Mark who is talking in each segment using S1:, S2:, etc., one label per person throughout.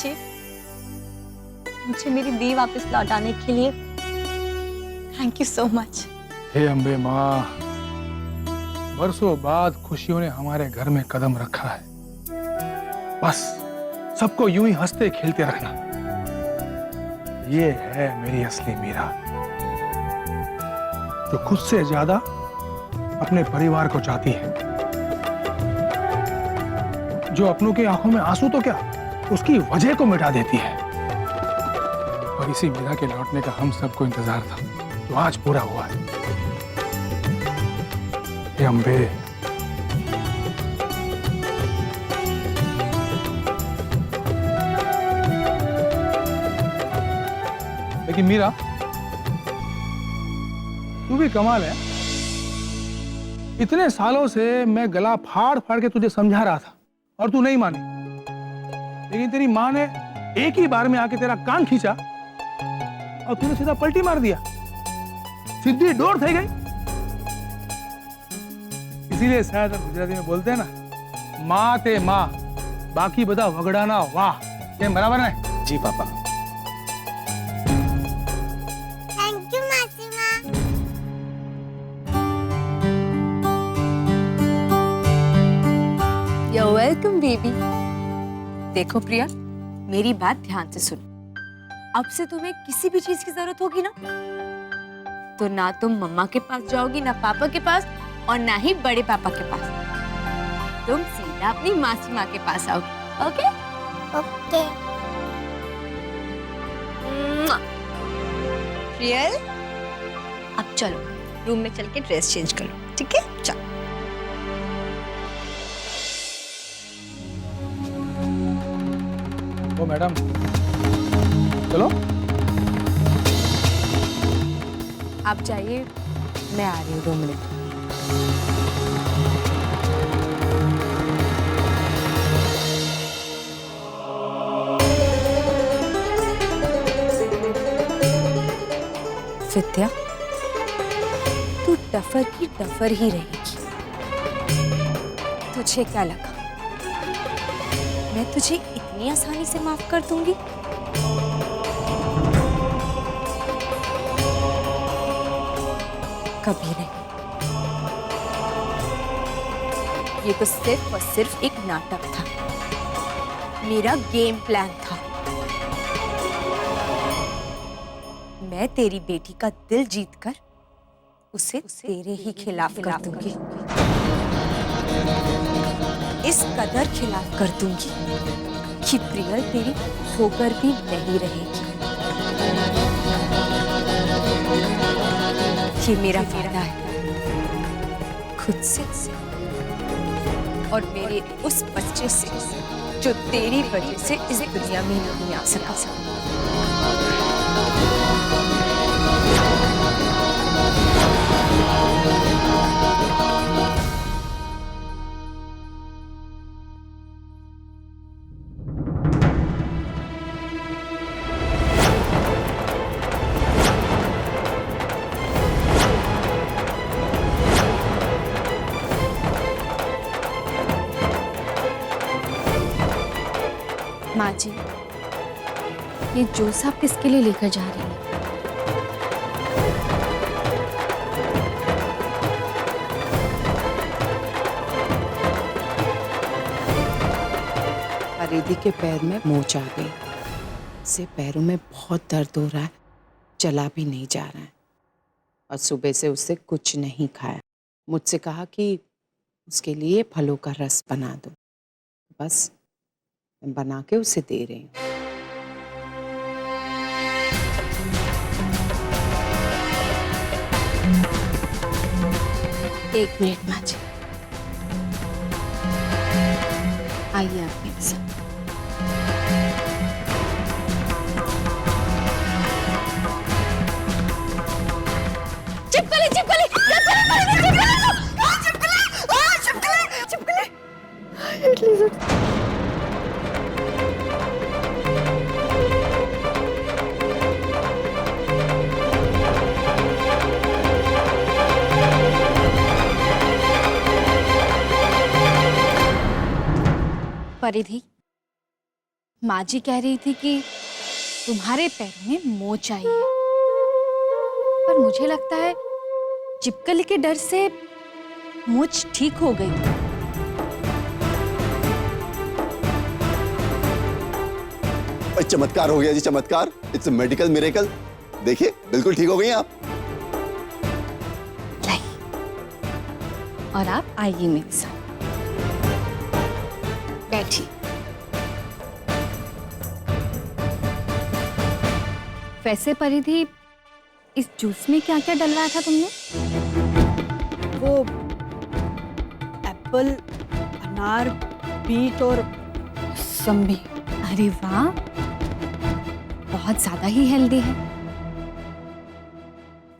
S1: कीजिए मुझे मेरी दी वापस लौटाने के लिए। Thank you so much.
S2: हे अम्बे माँ, बरसों बाद खुशियों ने हमारे घर में कदम रखा है। बस सबको यूं ही हंसते खेलते रखना। ये है मेरी असली मीरा, जो खुद से ज्यादा अपने परिवार को चाहती है, जो अपनों की आंखों में आंसू तो क्या उसकी वजह को मिटा देती है। और इसी मीरा के लौटने का हम सबको इंतजार था, तो आज पूरा हुआ है। हे अम्बे, लेकिन मीरा तू भी कमाल है। इतने सालों से मैं गला फाड़ फाड़ के तुझे समझा रहा था और तू नहीं मानी, लेकिन तेरी माँ ने एक ही बार में आके तेरा कान खींचा और तूने सीधा पलटी मार दिया, सीधी डोर થઈ गई। इसीलिए शायद हम गुजराती में बोलते हैं ना, माँ ते माँ बाकी बदा वगड़ाना वाह। ये बराबर है
S3: जी पापा।
S4: थैंक यू मासी माँ।
S5: You're welcome, baby. देखो प्रिया, मेरी बात ध्यान से सुनो। अब से तुम्हें किसी भी चीज की जरूरत होगी ना, तो ना तुम मम्मा के पास जाओगी, ना पापा के पास, और ना ही बड़े पापा के पास। तुम सीधा अपनी मासी माँ के पास आओगी। ओके?
S4: ओके।
S5: रियल? अब चलो रूम में चल के ड्रेस चेंज कर लो, ठीक है? चलो।
S2: ओ मैडम, चलो।
S5: आप जाइए, मैं आ रही हूँ रूम में। विद्या, तू टफर की टफर ही रहेगी। तुझे क्या लगा मैं तुझे इतनी आसानी से माफ कर दूंगी? कभी नहीं। ये तो सिर्फ और सिर्फ एक नाटक था, मेरा गेम प्लान था। मैं तेरी बेटी का दिल जीतकर उसे तेरे ही खिलाफ कर दूंगी। इस कदर खिलाफ कर दूंगी कि प्रियल तेरी होकर भी नहीं रहेगी। ये मेरा वादा है खुद से और मेरे उस बच्चे से जो तेरी वजह से इस दुनिया में नहीं आ सका।
S1: माँ जी, ये जूस आप किसके लिए लेकर जा रही हैं?
S6: परिधि के पैर में मोच आ गई। इससे पैरों में बहुत दर्द हो रहा है, चला भी नहीं जा रहा है और सुबह से उससे कुछ नहीं खाया। मुझसे कहा कि उसके लिए फलों का रस बना दो, बस मैं बना के उसे दे रही हूँ।
S1: एक मिनट माँ जी, आइए आप मेरे साथ।
S5: चिपकली चिपकली चिपकली
S1: परिधि,
S3: माँ जी कह रही थी कि तुम्हारे पैरों में मोच आई है, पर मुझे लगता है चिपकली के डर से मोच ठीक हो गई।
S7: चमत्कार हो गया जी, चमत्कार। It's a medical miracle. देखिए बिल्कुल ठीक हो गई आप।
S3: और आप आइए मेरे साथ, बैठिए। वैसे परिधि, इस जूस में क्या क्या डलवाया था तुमने?
S8: वो एप्पल, अनार, बीट और मौसम्बी।
S3: अरे वाह, बहुत ज्यादा ही हेल्दी है।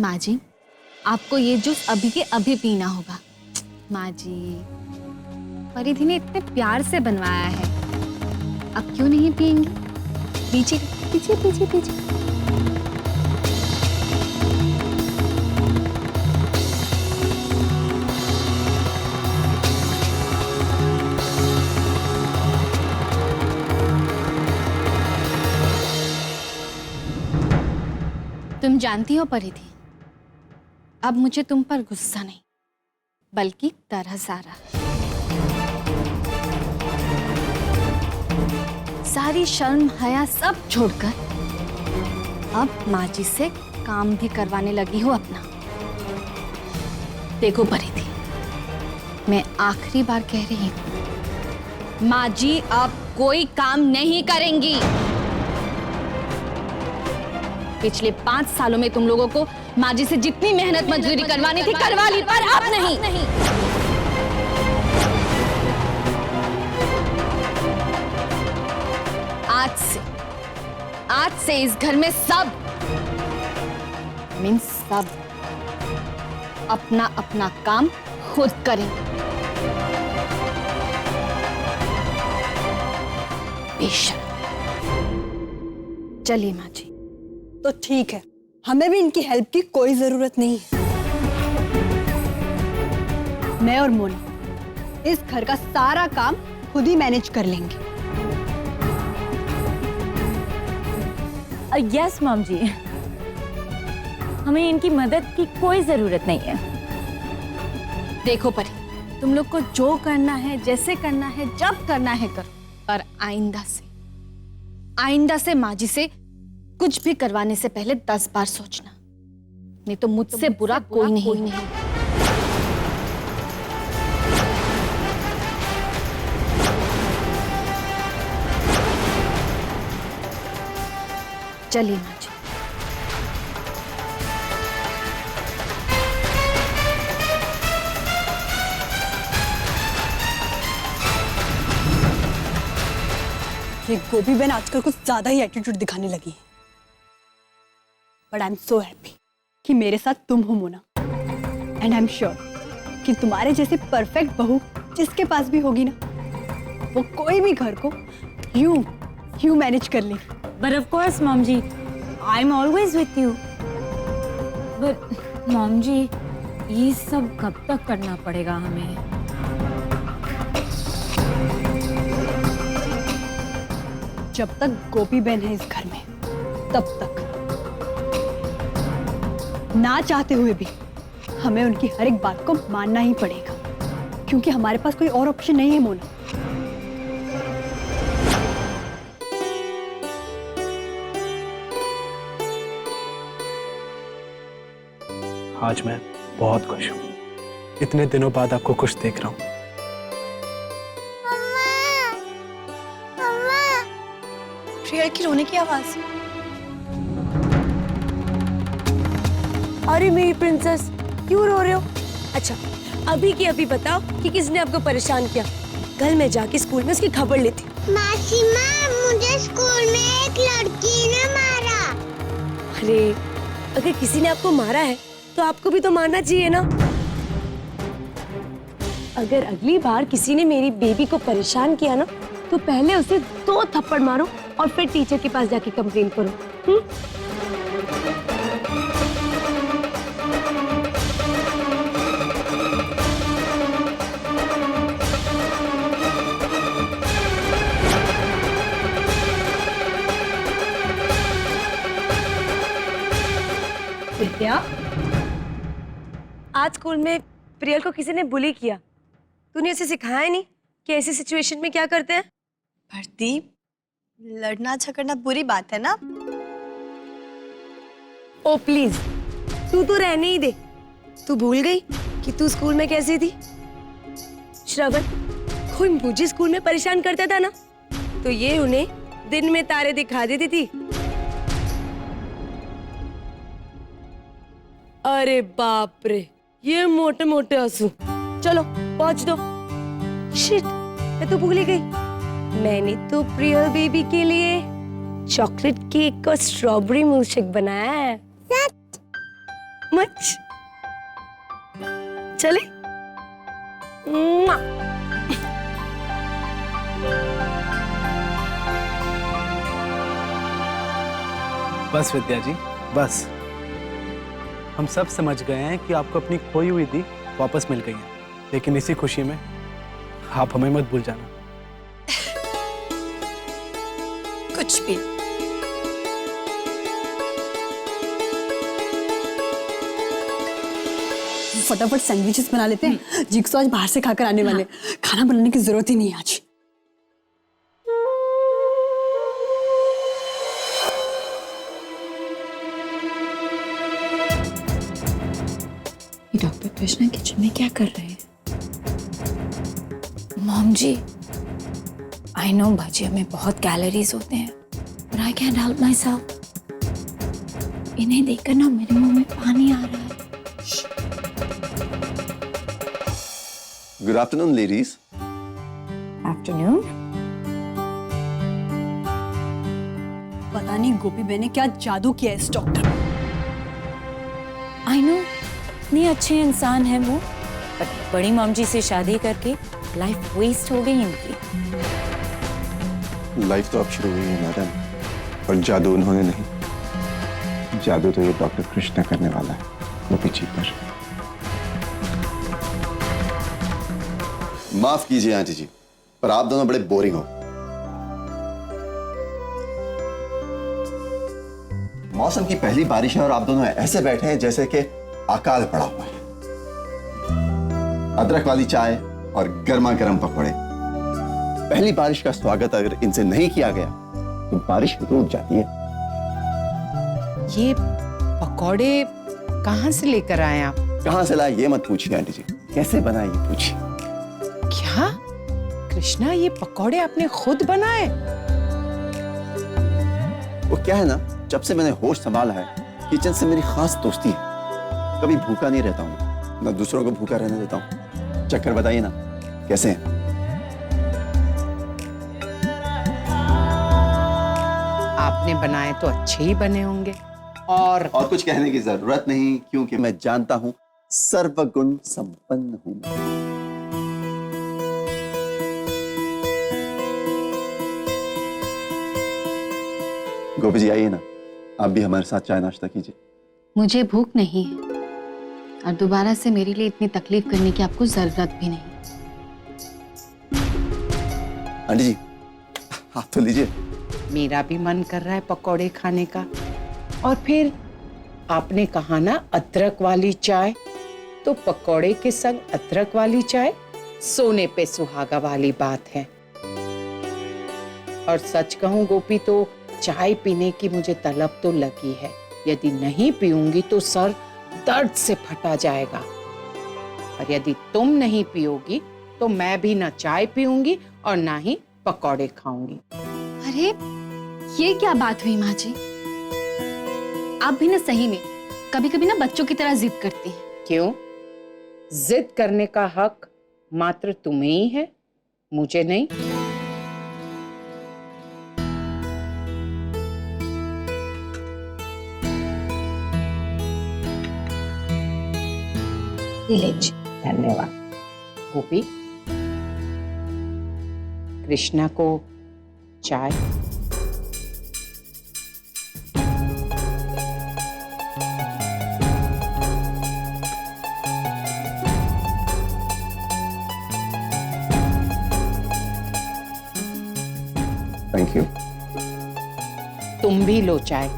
S3: माँ जी, आपको ये जूस अभी के अभी पीना होगा। माँ जी, परिधि ने इतने प्यार से बनवाया है, अब क्यों नहीं पियेंगी? पीछे पीछे पीछे पीछे। तुम जानती हो परिधि, अब मुझे तुम पर गुस्सा नहीं बल्कि तरस आ रहा। सारी शर्म हया सब छोड़कर अब माँ जी से काम भी करवाने लगी हो अपना। देखो परिधि, मैं आखिरी बार कह रही हूँ, माँ जी अब कोई काम नहीं करेंगी। पिछले 5 सालों में तुम लोगों को माँ जी से जितनी मेहनत मजदूरी करवानी थी करवा ली, पर अब नहीं। आज से इस घर में सब अपना अपना काम खुद करें। बेशर्म। चलिए माँ जी।
S8: तो ठीक है, हमें भी इनकी हेल्प की कोई जरूरत नहीं है। मैं और मोना इस घर का सारा काम खुद ही मैनेज कर लेंगे।
S9: यस मॉम जी, हमें इनकी मदद की कोई जरूरत नहीं है।
S3: देखो परी, तुम लोग को जो करना है, जैसे करना है, जब करना है करो, पर आइंदा से माँ जी से कुछ भी करवाने से पहले 10 बार सोचना, नहीं तो मुझसे बुरा कोई नहीं। चलिए माँ जी।
S8: ये गोभी बहन आजकल कुछ ज्यादा ही एटीट्यूड दिखाने लगी है। But I am so happy कि मेरे साथ तुम हो Mona, and I am sure कि तुम्हारे जैसे परफेक्ट बहू जिसके पास भी होगी ना, वो कोई भी घर को यूं मैनेज कर लेगी।
S9: But of course mom ji, I am always with you. But mom ji, ये सब कब तक करना पड़ेगा हमें?
S8: जब तक गोपी बहन है इस घर में, तब तक। ना चाहते हुए भी हमें उनकी हर एक बात को मानना ही पड़ेगा, क्योंकि हमारे पास कोई और ऑप्शन नहीं है मोना।
S10: आज मैं बहुत खुश हूँ, इतने दिनों बाद आपको खुश देख रहा हूँ।
S1: प्रिया की रोने की आवाज।
S11: अरे मेरी प्रिंसेस, क्यों रो रहे हो? अच्छा, अभी की अभी बताओ कि किसने आपको परेशान किया। कल मैं जाके स्कूल में उसकी खबर लेती।
S4: मासी माँ, मुझे स्कूल में एक लड़की ने मारा।
S11: अरे, अगर किसी ने आपको मारा है तो आपको भी तो मारना चाहिए ना। अगर अगली बार किसी ने मेरी बेबी को परेशान किया ना, तो पहले उसे 2 थप्पड़ मारो और फिर टीचर के पास जाके कंप्लेन करो। विद्या, आज स्कूल में प्रियल को किसी ने बुली किया। तूने उसे सिखाया नहीं कि ऐसी सिचुएशन में क्या करते हैं?
S1: प्रदीप, लड़ना झगड़ना बुरी बात है ना।
S11: ओ प्लीज, तू तो रहने ही दे। तू भूल गई कि तू स्कूल में कैसी थी? श्रवण, कोई मुझे स्कूल में परेशान करता था ना, तो ये उन्हें दिन में तारे दिखा देती थी। अरे बाप रे, ये मोटे मोटे आंसू। चलो पहुंच दो। शिट, मैं तो भूल ही गई। मैंने तो प्रियल बेबी के लिए चॉकलेट केक और स्ट्रॉबेरी मिल्कशेक बनाया है। मच चले। मुआ।
S10: बस विद्या जी, बस। हम सब समझ गए हैं कि आपको अपनी खोई हुई दी वापस मिल गई है, लेकिन इसी खुशी में आप हमें मत भूल जाना।
S1: कुछ भी।
S8: फटाफट सैंडविचेस बना लेते हैं। जिक्सो आज बाहर से खाकर आने वाले, खाना बनाने की जरूरत ही नहीं है आज।
S3: डॉक्टर कृष्णा किचन में क्या कर रहे हैं? मॉम जी, आई नो भजिया में बहुत कैलोरीज होते हैं, but I can't help myself. इन्हें देखकर ना मेरे मुंह में पानी आ रहा है।
S7: Good afternoon ladies.
S3: आफ्टरनून।
S8: पता नहीं गोपी बहन ने क्या जादू किया इस डॉक्टर।
S9: आई नो, इतने अच्छे इंसान हैं वो, बट बड़ी मॉम जी से शादी करके लाइफ वेस्ट हो गई इनकी।
S7: लाइफ तो अब शुरू हुई है मैडम, और जादू उन्होंने नहीं, जादू तो ये डॉक्टर कृष्णा करने वाला है गोपी जी पर। माफ कीजिए आंटी जी, पर आप दोनों बड़े बोरिंग हो। मौसम की पहली बारिश है और आप दोनों ऐसे बैठे हैं जैसे कि अकाल पड़ा हुआ है। अदरक वाली चाय और गर्मा गर्म पकौड़े। पहली बारिश का स्वागत अगर इनसे नहीं किया गया तो बारिश रुक जाती है।
S6: ये पकौड़े कहाँ से लेकर आए आप?
S7: कहां से लाए ये मत पूछिए आंटी जी, कैसे बनाए ये पूछिए।
S6: क्या कृष्णा, ये पकौड़े आपने खुद बनाए?
S7: वो क्या है ना, जब से मैंने होश संभाला है किचन से मेरी खास दोस्ती है। कभी भूखा नहीं रहता हूँ, ना दूसरों को भूखा रहने देता हूँ। चक्कर बताइए ना कैसे हैं?
S6: आपने बनाए तो अच्छे ही बने होंगे। और
S7: कुछ कहने की जरूरत नहीं, क्योंकि मैं जानता हूं सर्वगुण संपन्न हूं। गोपी जी आइए ना, आप भी हमारे साथ चाय नाश्ता कीजिए।
S3: मुझे भूख नहीं है, और दोबारा से मेरे लिए इतनी तकलीफ करने की आपको जरूरत भी नहीं।
S7: आंटी जी आप तो लीजिए।
S6: मेरा भी मन कर रहा है पकौड़े खाने का। और फिर आपने कहा ना अदरक वाली चाय, तो पकौड़े के संग अदरक वाली चाय सोने पे सुहागा वाली बात है। और सच कहूं गोपी, तो चाय पीने की मुझे तलब तो लगी है। यदि नहीं पीऊंगी तो सर दर्द से फटा जाएगा, और यदि तुम नहीं पियोगी तो मैं भी ना चाय पीऊंगी और ना ही पकौड़े खाऊंगी।
S3: अरे ये क्या बात हुई माँ जी? आप भी ना सही में कभी कभी ना बच्चों की तरह जिद करती हैं।
S6: क्यों? जिद करने का हक मात्र तुम्हें ही है, मुझे नहीं। धन्यवाद। गोपी, कृष्णा को चाय।
S7: Thank you.
S6: तुम भी लो चाय।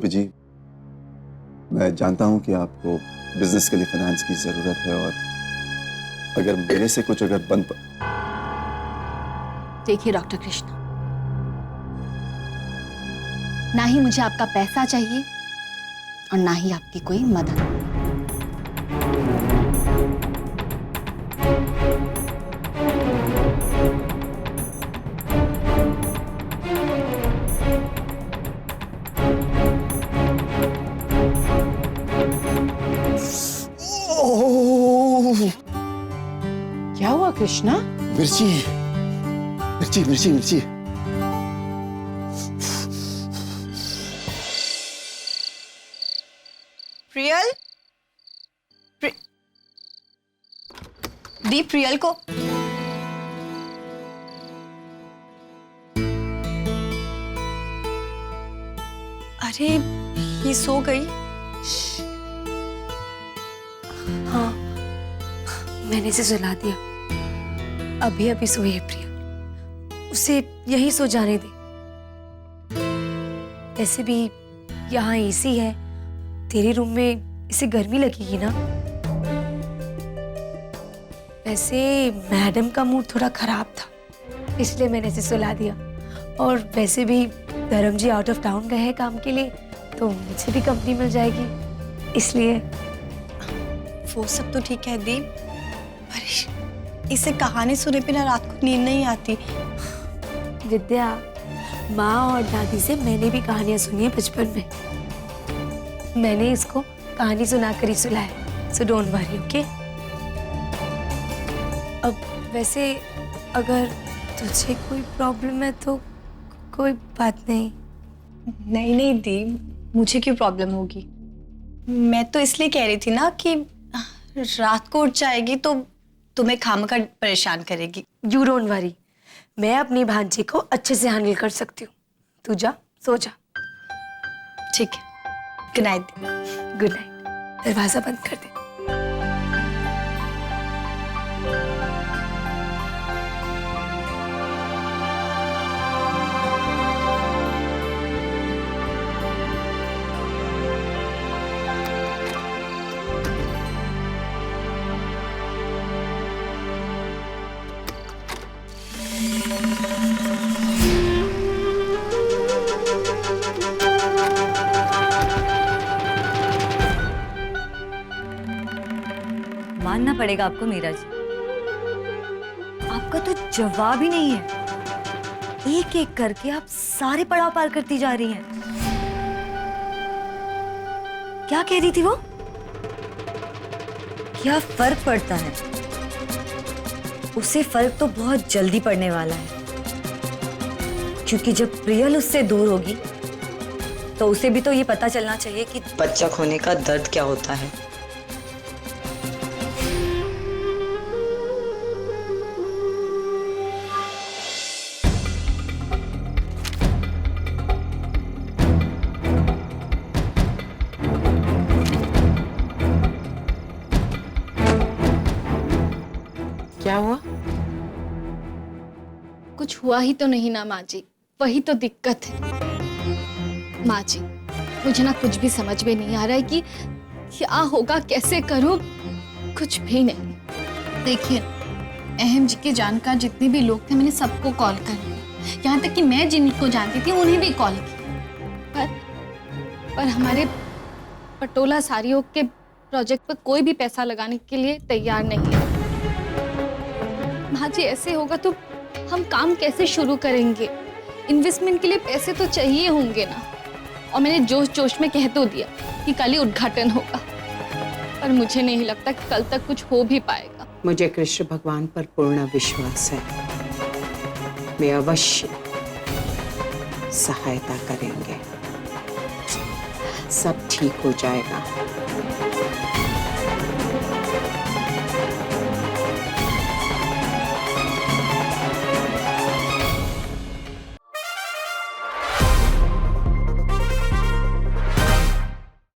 S7: गोपी जी, मैं जानता हूं कि आपको बिजनेस के लिए फाइनेंस की जरूरत है, और अगर मेरे से कुछ अगर बन
S3: देखिए डॉक्टर कृष्णा, ना ही मुझे आपका पैसा चाहिए और ना ही आपकी कोई मदद।
S6: क्या हुआ कृष्णा?
S7: मिर्ची मिर्ची मिर्ची मिर्ची।
S1: प्रियल, दी प्रियल को। अरे ये सो गई।
S5: हाँ, मैंने इसे सुला दिया। अभी अभी सोई है प्रिया, उसे यही सो जाने दे। ऐसे भी यहाँ एसी है, तेरे रूम में इसे गर्मी लगेगी ना। वैसे मैडम का मूड थोड़ा खराब था, इसलिए मैंने इसे सुला दिया। और वैसे भी धर्म जी आउट ऑफ टाउन गए हैं काम के लिए, तो मुझे भी कंपनी मिल जाएगी, इसलिए।
S1: वो सब तो ठीक है दी, पर इसे कहानी सुने बिना रात को नींद नहीं आती।
S5: विद्या, माँ और दादी से मैंने भी कहानियां सुनी है बचपन में। मैंने इसको कहानी सुनाकर ही सुलाया, सो डोंट वरी, ओके। अब वैसे अगर तुझे कोई प्रॉब्लम है तो कोई बात नहीं।
S1: नहीं नहीं दी, मुझे क्यों प्रॉब्लम होगी? मैं तो इसलिए कह रही थी ना कि रात को उठ जाएगी तो तुम्हें खामखा परेशान करेगी।
S5: यू डोंट वरी, मैं अपनी भांजी को अच्छे से हैंडल कर सकती हूँ। तू जा, सो जा।
S1: ठीक है, गुड नाइट।
S5: Good night. दरवाजा बंद कर दे।
S9: मानना पड़ेगा आपको मीरा जी, आपका तो जवाब ही नहीं है। एक एक करके आप सारे पड़ाव पार करती जा रही हैं। क्या कह रही थी वो? क्या फर्क पड़ता है? उसे फर्क तो बहुत जल्दी पड़ने वाला है, क्योंकि जब प्रियल उससे दूर होगी तो उसे भी तो ये पता चलना चाहिए कि
S12: बच्चा खोने का दर्द क्या होता है।
S6: क्या हुआ?
S3: कुछ हुआ ही तो नहीं ना माँ जी, वही तो दिक्कत है। माँ जी, मुझे ना कुछ भी समझ में नहीं आ रहा है कि क्या होगा, कैसे करूं, कुछ भी नहीं। देखिए, अहम जी के जानकार जितने भी लोग थे, मैंने सबको कॉल कर लिया, यहाँ तक कि मैं जिनको जानती थी उन्हें भी कॉल किया, पर हमारे पटोला साड़ियों के प्रोजेक्ट पर कोई भी पैसा लगाने के लिए तैयार नहीं है। माँ जी, ऐसे होगा तो हम काम कैसे शुरू करेंगे? इन्वेस्टमेंट के लिए पैसे तो चाहिए होंगे ना। और मैंने जोश जोश में कह तो दिया कि कल ही उद्घाटन होगा, पर मुझे नहीं लगता कि कल तक कुछ हो भी पाएगा।
S6: मुझे कृष्ण भगवान पर पूर्ण विश्वास है, वे अवश्य सहायता करेंगे, सब ठीक हो जाएगा।